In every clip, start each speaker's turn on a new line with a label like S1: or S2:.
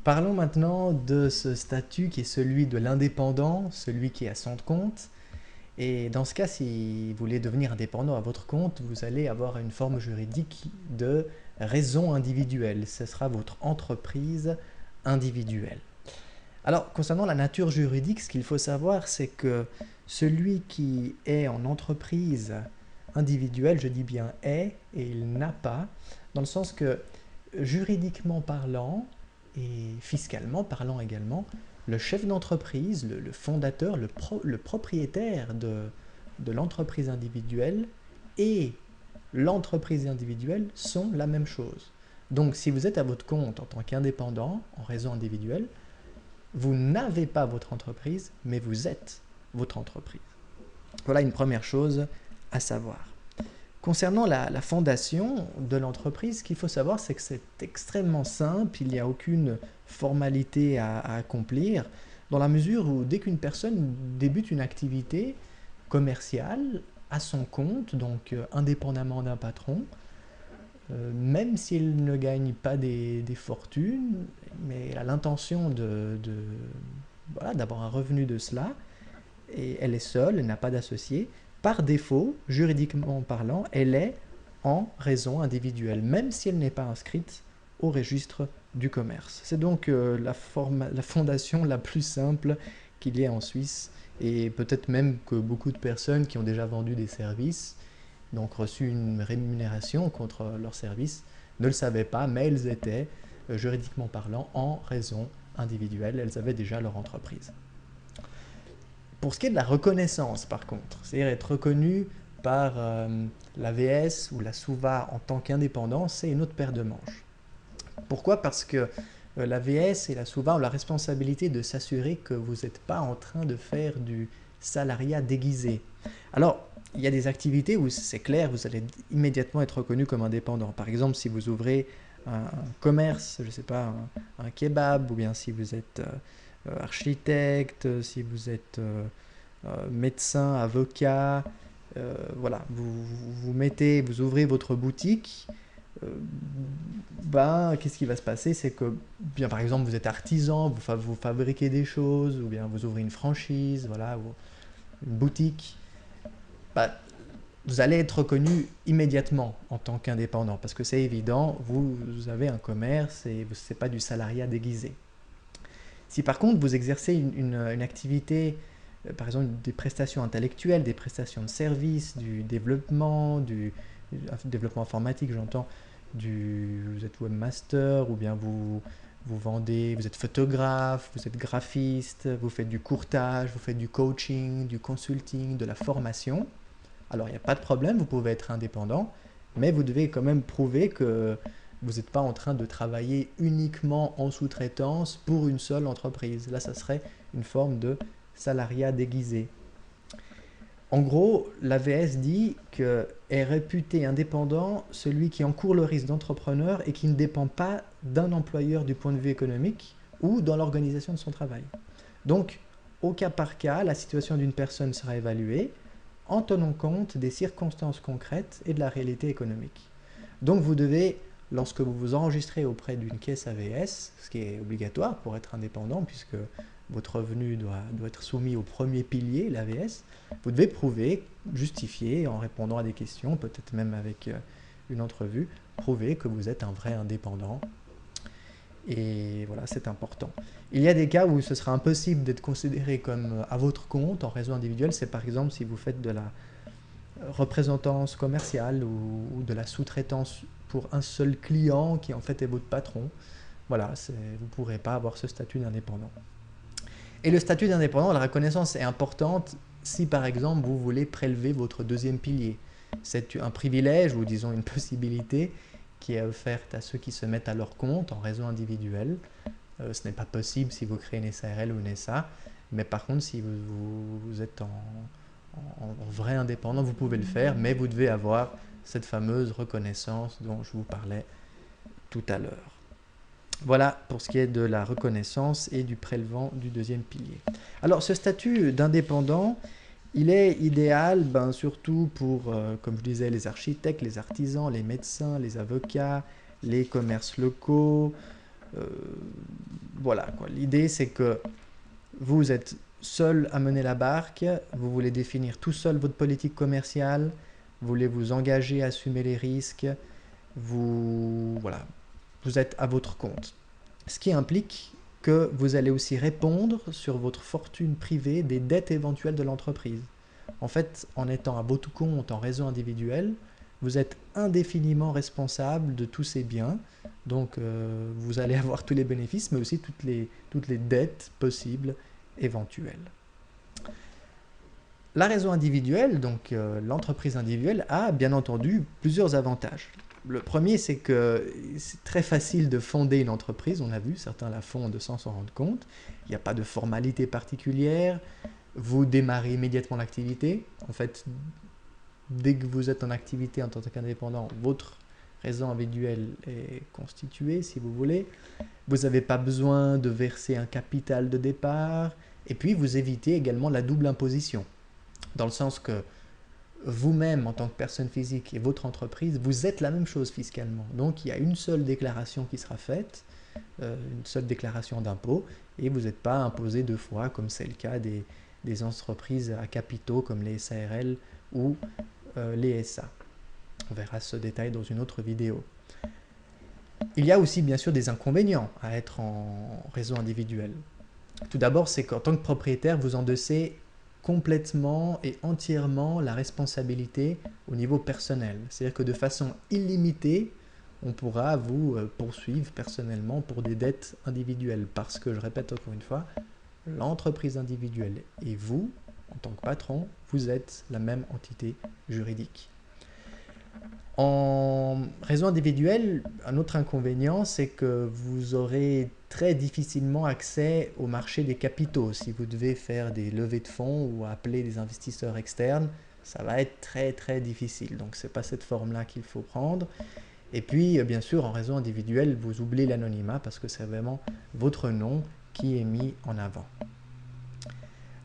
S1: Parlons maintenant de ce statut qui est celui de l'indépendant, celui qui est à son compte. Et dans ce cas, si vous voulez devenir indépendant à votre compte, vous allez avoir une forme juridique de raison individuelle. Ce sera votre entreprise individuelle. Alors, concernant la nature juridique, ce qu'il faut savoir, c'est que celui qui est en entreprise individuelle, je dis bien est, et il n'a pas, dans le sens que juridiquement parlant, et fiscalement parlant également, le chef d'entreprise, le fondateur, le propriétaire de l'entreprise individuelle et l'entreprise individuelle sont la même chose. Donc si vous êtes à votre compte en tant qu'indépendant, en raison individuelle, vous n'avez pas votre entreprise, mais vous êtes votre entreprise. Voilà une première chose à savoir. Concernant la fondation de l'entreprise, ce qu'il faut savoir, c'est que c'est extrêmement simple, il n'y a aucune formalité à accomplir, dans la mesure où dès qu'une personne débute une activité commerciale à son compte, donc indépendamment d'un patron, même s'il ne gagne pas des fortunes, mais elle a l'intention voilà, d'avoir un revenu de cela, et elle est seule, elle n'a pas d'associé, par défaut, juridiquement parlant, elle est en raison individuelle, même si elle n'est pas inscrite au registre du commerce. C'est donc la fondation la plus simple qu'il y ait en Suisse, et peut-être même que beaucoup de personnes qui ont déjà vendu des services, donc reçu une rémunération contre leurs services, ne le savaient pas, mais elles étaient, juridiquement parlant, en raison individuelle, elles avaient déjà leur entreprise. Pour ce qui est de la reconnaissance, par contre, c'est-à-dire être reconnu par l'AVS ou la SUVA en tant qu'indépendant, c'est une autre paire de manches. Pourquoi? Parce que l'AVS et la SUVA ont la responsabilité de s'assurer que vous n'êtes pas en train de faire du salariat déguisé. Alors, il y a des activités où c'est clair, vous allez immédiatement être reconnu comme indépendant. Par exemple, si vous ouvrez un commerce, je ne sais pas, un kebab, ou bien si vous êtes architecte, si vous êtes médecin, avocat, voilà, vous ouvrez votre boutique, qu'est-ce qui va se passer? C'est que, bien par exemple, vous êtes artisan, vous fabriquez des choses, ou bien vous ouvrez une franchise, voilà, une boutique, vous allez être reconnu immédiatement en tant qu'indépendant, parce que c'est évident, vous avez un commerce et ce n'est pas du salariat déguisé. Si par contre vous exercez une activité, par exemple des prestations intellectuelles, des prestations de services, du développement informatique, j'entends, vous êtes webmaster, ou bien vous vendez, vous êtes photographe, vous êtes graphiste, vous faites du courtage, vous faites du coaching, du consulting, de la formation, alors il n'y a pas de problème, vous pouvez être indépendant, mais vous devez quand même prouver que vous n'êtes pas en train de travailler uniquement en sous-traitance pour une seule entreprise. Là, ça serait une forme de salariat déguisé. En gros, l'AVS dit que est réputé indépendant celui qui encourt le risque d'entrepreneur et qui ne dépend pas d'un employeur du point de vue économique ou dans l'organisation de son travail. Donc, au cas par cas, la situation d'une personne sera évaluée en tenant compte des circonstances concrètes et de la réalité économique. Donc, vous devez, lorsque vous vous enregistrez auprès d'une caisse AVS, ce qui est obligatoire pour être indépendant, puisque votre revenu doit être soumis au premier pilier, l'AVS, vous devez prouver, justifier, en répondant à des questions, peut-être même avec une entrevue, prouver que vous êtes un vrai indépendant. Et voilà, c'est important. Il y a des cas où ce sera impossible d'être considéré comme à votre compte en raison individuelle. C'est par exemple si vous faites de la représentance commerciale ou de la sous-traitance pour un seul client qui en fait est votre patron. Voilà, vous ne pourrez pas avoir ce statut d'indépendant. Et le statut d'indépendant, la reconnaissance est importante si par exemple vous voulez prélever votre deuxième pilier. C'est un privilège ou disons une possibilité qui est offerte à ceux qui se mettent à leur compte en raison individuelle. Ce n'est pas possible si vous créez une SARL ou une SA, mais par contre si vous êtes en vrai indépendant, vous pouvez le faire, mais vous devez avoir cette fameuse reconnaissance dont je vous parlais tout à l'heure. Voilà pour ce qui est de la reconnaissance et du prélevant du deuxième pilier. Alors ce statut d'indépendant, il est idéal surtout pour, comme je disais, les architectes, les artisans, les médecins, les avocats, les commerces locaux, voilà, quoi. L'idée, c'est que vous êtes seul à mener la barque, vous voulez définir tout seul votre politique commerciale, vous voulez vous engager à assumer les risques, voilà, vous êtes à votre compte. Ce qui implique que vous allez aussi répondre sur votre fortune privée des dettes éventuelles de l'entreprise. En fait, en étant à votre compte en réseau individuel, vous êtes indéfiniment responsable de tous ces biens. Donc, vous allez avoir tous les bénéfices, mais aussi toutes les dettes possibles, éventuelles. La raison individuelle, donc l'entreprise individuelle, a bien entendu plusieurs avantages. Le premier, c'est que c'est très facile de fonder une entreprise. On a vu, certains la fondent sans s'en rendre compte. Il n'y a pas de formalité particulière. Vous démarrez immédiatement l'activité. En fait, dès que vous êtes en activité en tant qu'indépendant, votre raison individuelle est constituée, si vous voulez. Vous n'avez pas besoin de verser un capital de départ. Et puis, vous évitez également la double imposition. Dans le sens que vous-même, en tant que personne physique et votre entreprise, vous êtes la même chose fiscalement. Donc, il y a une seule déclaration qui sera faite, une seule déclaration d'impôt, et vous n'êtes pas imposé deux fois, comme c'est le cas des entreprises à capitaux comme les SARL ou les SA. On verra ce détail dans une autre vidéo. Il y a aussi bien sûr des inconvénients à être en réseau individuel. Tout d'abord, c'est qu'en tant que propriétaire, vous endossez complètement et entièrement la responsabilité au niveau personnel. C'est-à-dire que de façon illimitée, on pourra vous poursuivre personnellement pour des dettes individuelles. Parce que, je répète encore une fois, l'entreprise individuelle et vous, en tant que patron, vous êtes la même entité juridique. En réseau individuel, un autre inconvénient, c'est que vous aurez très difficilement accès au marché des capitaux. Si vous devez faire des levées de fonds ou appeler des investisseurs externes, ça va être très difficile. Donc ce n'est pas cette forme-là qu'il faut prendre. Et puis, bien sûr, en réseau individuel, vous oubliez l'anonymat parce que c'est vraiment votre nom qui est mis en avant.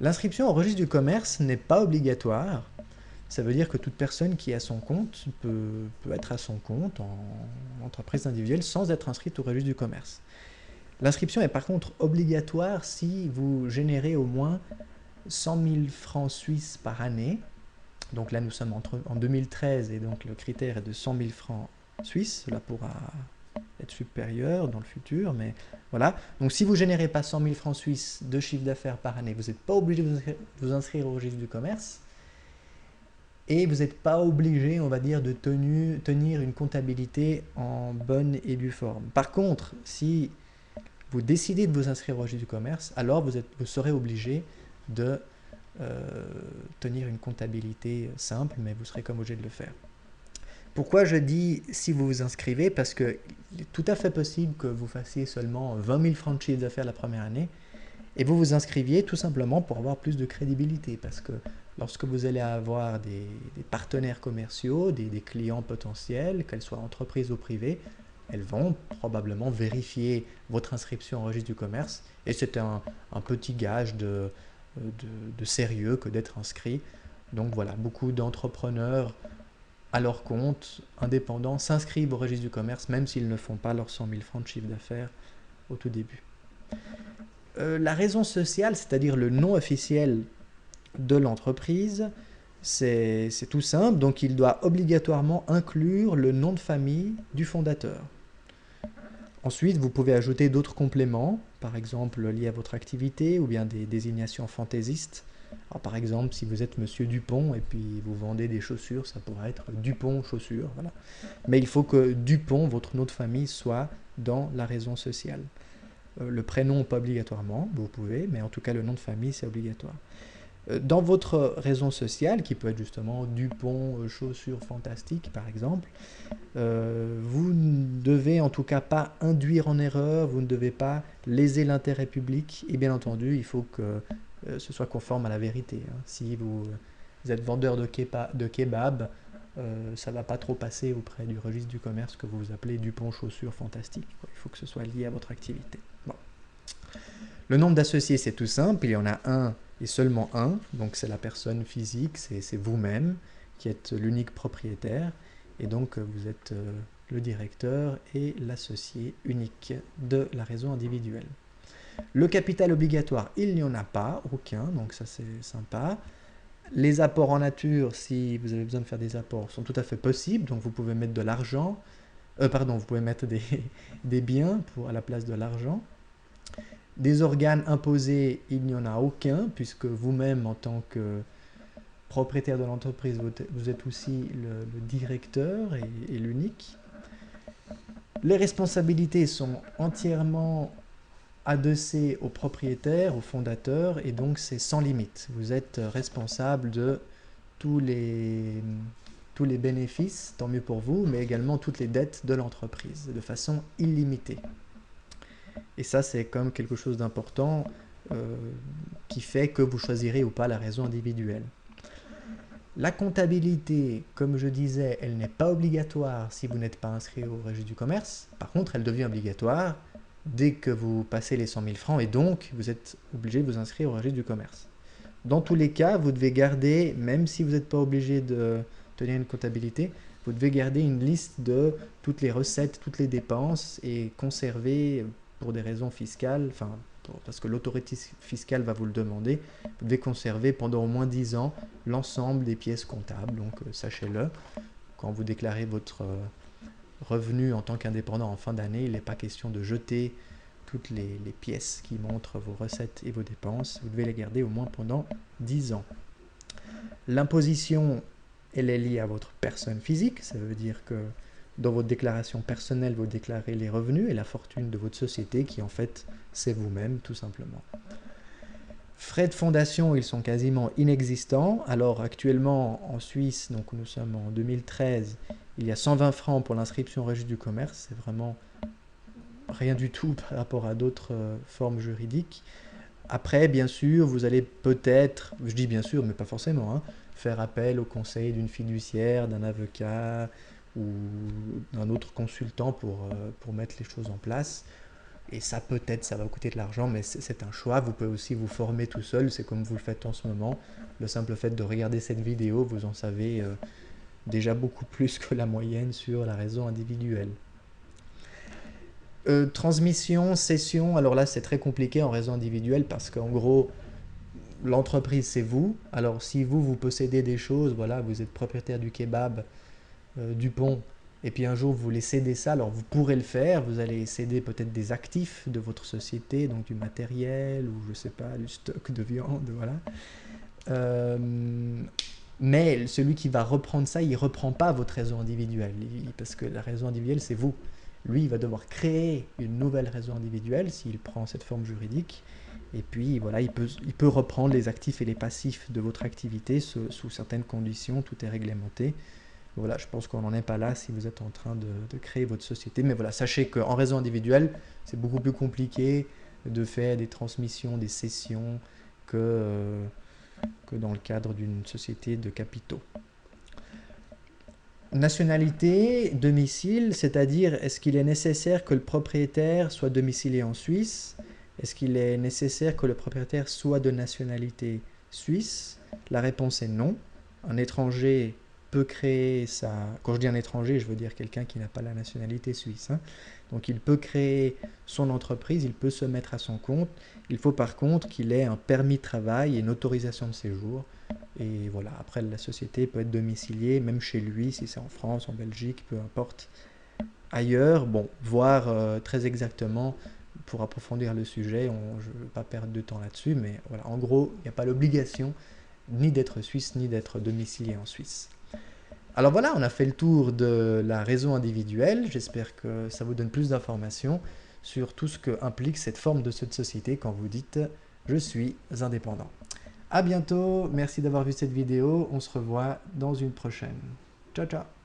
S1: L'inscription au registre du commerce n'est pas obligatoire. Ça veut dire que toute personne qui est à son compte peut être à son compte en entreprise individuelle sans être inscrite au registre du commerce. L'inscription est par contre obligatoire si vous générez au moins 100 000 francs suisses par année. Donc là, nous sommes en 2013 et donc le critère est de 100 000 francs suisses. Cela pourra être supérieur dans le futur, mais voilà. Donc si vous ne générez pas 100 000 francs suisses de chiffre d'affaires par année, vous n'êtes pas obligé de vous inscrire au registre du commerce. Et vous n'êtes pas obligé, on va dire, de tenir une comptabilité en bonne et due forme. Par contre, si vous décidez de vous inscrire au registre du commerce, alors vous serez obligé de tenir une comptabilité simple, mais vous serez comme obligé de le faire. Pourquoi je dis si vous vous inscrivez? Parce qu'il est tout à fait possible que vous fassiez seulement 20 000 francs de chiffre d'affaires la première année, et vous vous inscriviez tout simplement pour avoir plus de crédibilité, parce que lorsque vous allez avoir des partenaires commerciaux, des clients potentiels, qu'elles soient entreprises ou privées, elles vont probablement vérifier votre inscription au registre du commerce, et c'est un petit gage de sérieux que d'être inscrit. Donc voilà, beaucoup d'entrepreneurs à leur compte, indépendants, s'inscrivent au registre du commerce, même s'ils ne font pas leurs 100 000 francs de chiffre d'affaires au tout début. La raison sociale, c'est-à-dire le nom officiel de l'entreprise, c'est tout simple. Donc, il doit obligatoirement inclure le nom de famille du fondateur. Ensuite, vous pouvez ajouter d'autres compléments, par exemple liés à votre activité ou bien des désignations fantaisistes. Alors, par exemple, si vous êtes Monsieur Dupont et puis vous vendez des chaussures, ça pourrait être Dupont chaussures. Voilà. Mais il faut que Dupont, votre nom de famille, soit dans la raison sociale. Le prénom, pas obligatoirement, vous pouvez, mais en tout cas le nom de famille, c'est obligatoire. Dans votre raison sociale, qui peut être justement Dupont chaussures fantastiques par exemple, vous ne devez en tout cas pas induire en erreur, vous ne devez pas léser l'intérêt public, et bien entendu, il faut que ce soit conforme à la vérité. Si vous êtes vendeur de kebab, ça ne va pas trop passer auprès du registre du commerce que vous appelez Dupont chaussures fantastiques. Il faut que ce soit lié à votre activité. Bon. Le nombre d'associés, c'est tout simple, il y en a un et seulement un, donc c'est la personne physique, c'est vous-même qui êtes l'unique propriétaire, et donc vous êtes le directeur et l'associé unique de la raison individuelle. Le capital obligatoire, il n'y en a pas, aucun, donc ça c'est sympa. Les apports en nature, si vous avez besoin de faire des apports, sont tout à fait possibles, donc vous pouvez mettre de l'argent, vous pouvez mettre des biens à la place de l'argent. Des organes imposés, il n'y en a aucun, puisque vous-même, en tant que propriétaire de l'entreprise, vous êtes aussi le directeur et l'unique. Les responsabilités sont entièrement adossées au propriétaire, au fondateur, et donc c'est sans limite. Vous êtes responsable de tous les bénéfices, tant mieux pour vous, mais également toutes les dettes de l'entreprise, de façon illimitée. Et ça, c'est comme quelque chose d'important qui fait que vous choisirez ou pas la raison individuelle. La comptabilité, comme je disais, elle n'est pas obligatoire si vous n'êtes pas inscrit au registre du commerce. Par contre, elle devient obligatoire dès que vous passez les 100 000 francs et donc vous êtes obligé de vous inscrire au registre du commerce. Dans tous les cas, vous devez garder, même si vous n'êtes pas obligé de tenir une comptabilité, vous devez garder une liste de toutes les recettes, toutes les dépenses et conserver pour des raisons fiscales, parce que l'autorité fiscale va vous le demander, vous devez conserver pendant au moins 10 ans l'ensemble des pièces comptables. Donc sachez-le, quand vous déclarez votre revenu en tant qu'indépendant en fin d'année, il n'est pas question de jeter toutes les pièces qui montrent vos recettes et vos dépenses. Vous devez les garder au moins pendant 10 ans. L'imposition, elle est liée à votre personne physique, ça veut dire que dans votre déclaration personnelle, vous déclarez les revenus et la fortune de votre société qui en fait, c'est vous-même tout simplement. Frais de fondation, ils sont quasiment inexistants. Alors actuellement en Suisse, donc nous sommes en 2013, il y a 120 francs pour l'inscription au registre du commerce. C'est vraiment rien du tout par rapport à d'autres formes juridiques. Après, bien sûr, vous allez peut-être, je dis bien sûr, mais pas forcément, hein, faire appel au conseil d'une fiduciaire, d'un avocat ou d'un autre consultant pour mettre les choses en place. Et ça, peut-être, ça va vous coûter de l'argent, mais c'est un choix. Vous pouvez aussi vous former tout seul, c'est comme vous le faites en ce moment. Le simple fait de regarder cette vidéo, vous en savez déjà beaucoup plus que la moyenne sur la raison individuelle. Transmission, cession, alors là c'est très compliqué en raison individuelle parce qu'en gros, l'entreprise c'est vous. Alors si vous possédez des choses, voilà, vous êtes propriétaire du kebab, du pont, et puis un jour vous voulez céder ça, alors vous pourrez le faire, vous allez céder peut-être des actifs de votre société, donc du matériel ou je sais pas, du stock de viande, voilà. Mais celui qui va reprendre ça, il ne reprend pas votre raison individuelle, parce que la raison individuelle c'est vous. Lui, il va devoir créer une nouvelle raison individuelle s'il prend cette forme juridique. Et puis, voilà, il peut reprendre les actifs et les passifs de votre activité sous certaines conditions. Tout est réglementé. Voilà, je pense qu'on n'en est pas là si vous êtes en train de créer votre société. Mais voilà, sachez qu'en raison individuelle, c'est beaucoup plus compliqué de faire des transmissions, des cessions que dans le cadre d'une société de capitaux. Nationalité, domicile, c'est-à-dire est-ce qu'il est nécessaire que le propriétaire soit domicilié en Suisse? Est-ce qu'il est nécessaire que le propriétaire soit de nationalité suisse? La réponse est non. Un étranger peut créer sa... Quand je dis un étranger, je veux dire quelqu'un qui n'a pas la nationalité suisse, hein. Donc il peut créer son entreprise, il peut se mettre à son compte. Il faut par contre qu'il ait un permis de travail et une autorisation de séjour. Et voilà, après la société peut être domiciliée, même chez lui, si c'est en France, en Belgique, peu importe. Ailleurs, bon, voir très exactement pour approfondir le sujet, je ne veux pas perdre de temps là-dessus, mais voilà, en gros, il n'y a pas l'obligation ni d'être suisse, ni d'être domicilié en Suisse. Alors voilà, on a fait le tour de la raison individuelle. J'espère que ça vous donne plus d'informations sur tout ce que implique cette forme de société quand vous dites « je suis indépendant ». À bientôt, merci d'avoir vu cette vidéo, on se revoit dans une prochaine. Ciao ciao.